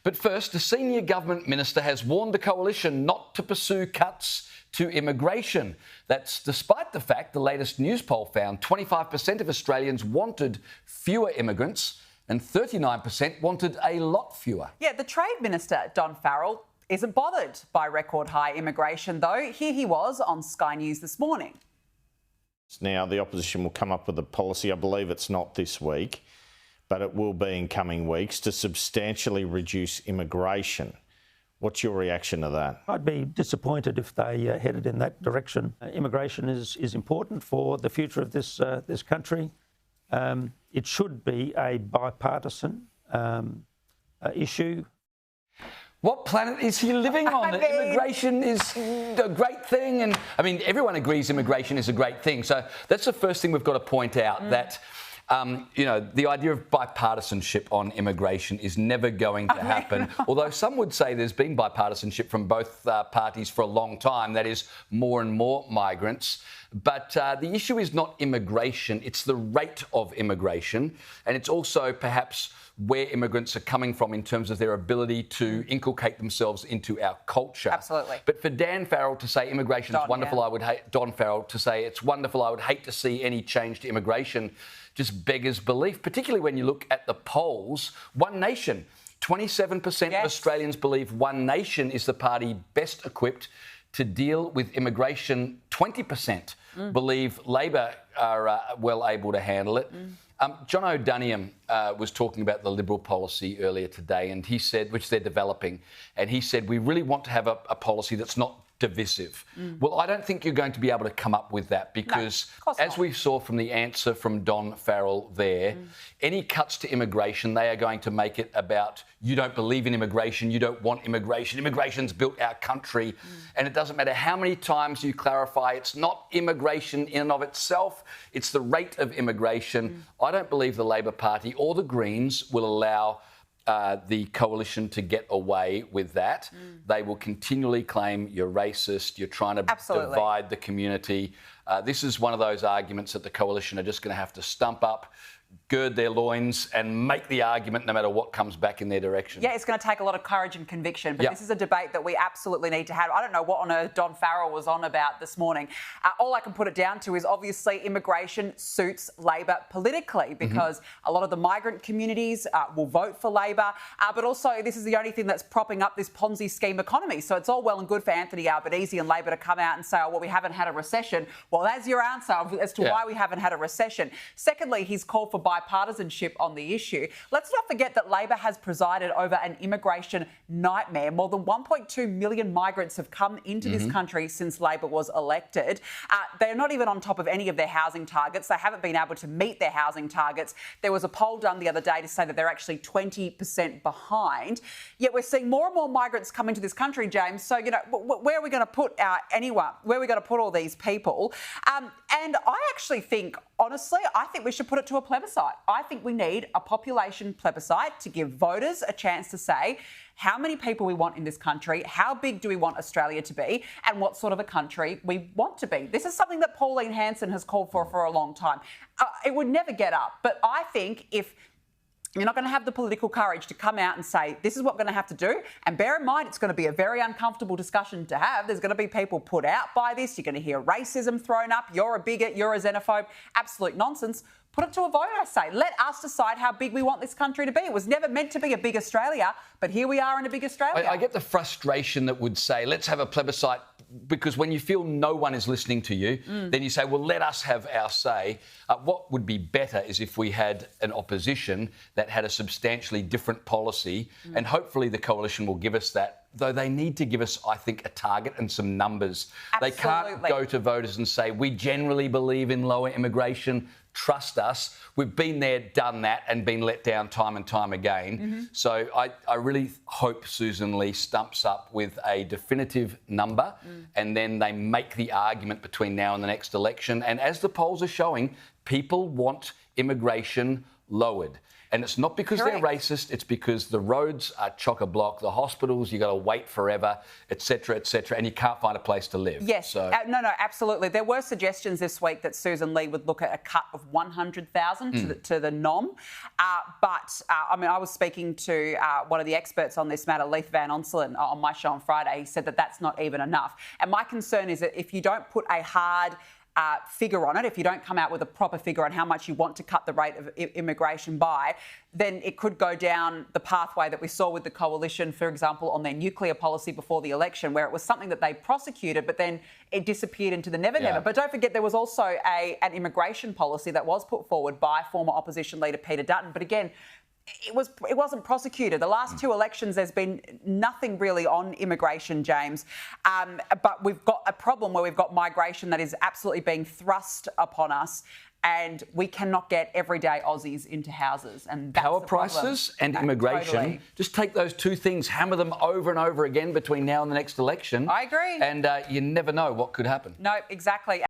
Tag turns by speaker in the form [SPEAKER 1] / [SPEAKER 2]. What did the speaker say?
[SPEAKER 1] But first, a senior government minister has warned the coalition not to pursue cuts to immigration. That's despite the fact the latest Newspoll found 25% of Australians wanted fewer immigrants and 39% wanted a lot fewer.
[SPEAKER 2] Yeah, the Trade Minister, Don Farrell, isn't bothered by record high immigration, though. Here he was on Sky News this morning.
[SPEAKER 3] Now, the opposition will come up with a policy, I believe it's not this week, but it will be in coming weeks, to substantially reduce immigration. What's your reaction to that?
[SPEAKER 4] I'd be disappointed if they headed in that direction. Immigration is important for the future of this country. It should be a bipartisan issue.
[SPEAKER 1] What planet is he living on? Immigration is a great thing. And I mean, everyone agrees immigration is a great thing. So that's the first thing we've got to point out, that the idea of bipartisanship on immigration is never going to happen. Although some would say there's been bipartisanship from both parties for a long time, that is more and more migrants. But the issue is not immigration, it's the rate of immigration. And it's also perhaps where immigrants are coming from in terms of their ability to inculcate themselves into our culture.
[SPEAKER 2] Absolutely.
[SPEAKER 1] But for Dan Farrell to say immigration is wonderful,
[SPEAKER 2] yeah.
[SPEAKER 1] Don Farrell to say it's wonderful, I would hate to see any change to immigration, just beggars belief, particularly when you look at the polls. One Nation, 27% of Australians believe One Nation is the party best equipped to deal with immigration. 20% believe Labor are well able to handle it. John O'Daniam was talking about the Liberal policy earlier today, and he said, which they're developing, and he said, we really want to have a policy that's not divisive. Well, I don't think you're going to be able to come up with that because, as we saw from the answer from Don Farrell there, any cuts to immigration, they are going to make it about you don't believe in immigration, you don't want immigration. Immigration's built our country, and it doesn't matter how many times you clarify it's not immigration in and of itself, it's the rate of immigration. I don't believe the Labor Party or the Greens will allow the coalition to get away with that. They will continually claim you're racist, you're trying to divide the community. This is one of those arguments that the coalition are just going to have to stump up, gird their loins and make the argument no matter what comes back in their direction.
[SPEAKER 2] Yeah, it's going to take a lot of courage and conviction, but this is a debate that we absolutely need to have. I don't know what on earth Don Farrell was on about this morning. All I can put it down to is obviously immigration suits Labor politically because a lot of the migrant communities will vote for Labor, but also this is the only thing that's propping up this Ponzi scheme economy. So it's all well and good for Anthony Albanese and Labor to come out and say, oh, well, we haven't had a recession. Well, that's your answer as to why we haven't had a recession. Secondly, he's called for bipartisanship on the issue. Let's not forget that Labor has presided over an immigration nightmare. More than 1.2 million migrants have come into this country since Labor was elected. They're not even on top of any of their housing targets. They haven't been able to meet their housing targets. There was a poll done the other day to say that they're actually 20% behind. Yet we're seeing more and more migrants come into this country, James. So, where are we going to put anyone? Where are we going to put all these people? And I actually think, honestly, I think we should put it to a plebiscite. I think we need a population plebiscite to give voters a chance to say how many people we want in this country, how big do we want Australia to be, and what sort of a country we want to be. This is something that Pauline Hanson has called for a long time. It would never get up, but I think if you're not going to have the political courage to come out and say, this is what we're going to have to do. And bear in mind, it's going to be a very uncomfortable discussion to have. There's going to be people put out by this. You're going to hear racism thrown up. You're a bigot. You're a xenophobe. Absolute nonsense. Put it to a vote, I say. Let us decide how big we want this country to be. It was never meant to be a big Australia, but here we are in a big Australia.
[SPEAKER 1] I get the frustration that would say, let's have a plebiscite, because when you feel no one is listening to you, then you say, well, let us have our say. What would be better is if we had an opposition that had a substantially different policy, and hopefully the coalition will give us that, though they need to give us, I think, a target and some numbers.
[SPEAKER 2] Absolutely.
[SPEAKER 1] They can't go to voters and say, we generally believe in lower immigration, trust us. We've been there, done that, and been let down time and time again. So I really hope Susan Lee stumps up with a definitive number and then they make the argument between now and the next election. And as the polls are showing, people want immigration lowered. And it's not because they're racist, it's because the roads are chock-a-block, the hospitals, you've got to wait forever, etc., and you can't find a place to live.
[SPEAKER 2] Yes,
[SPEAKER 1] so...
[SPEAKER 2] no, absolutely. There were suggestions this week that Susan Lee would look at a cut of 100,000 to the NOM. But I was speaking to one of the experts on this matter, Leith Van Onselen, on my show on Friday. He said that that's not even enough. And my concern is that if you don't put a hard figure on it, if you don't come out with a proper figure on how much you want to cut the rate of immigration by, then it could go down the pathway that we saw with the Coalition, for example, on their nuclear policy before the election, where it was something that they prosecuted, but then it disappeared into the never-never. But don't forget, there was also an immigration policy that was put forward by former opposition leader Peter Dutton. But again, it wasn't prosecuted. The last two elections, there's been nothing really on immigration, James. But we've got a problem where we've got migration that is absolutely being thrust upon us, and we cannot get everyday Aussies into houses. And that's
[SPEAKER 1] power prices and immigration.
[SPEAKER 2] Totally.
[SPEAKER 1] Just take those two things, hammer them over and over again between now and the next election.
[SPEAKER 2] I agree.
[SPEAKER 1] And you never know what could happen.
[SPEAKER 2] No, exactly.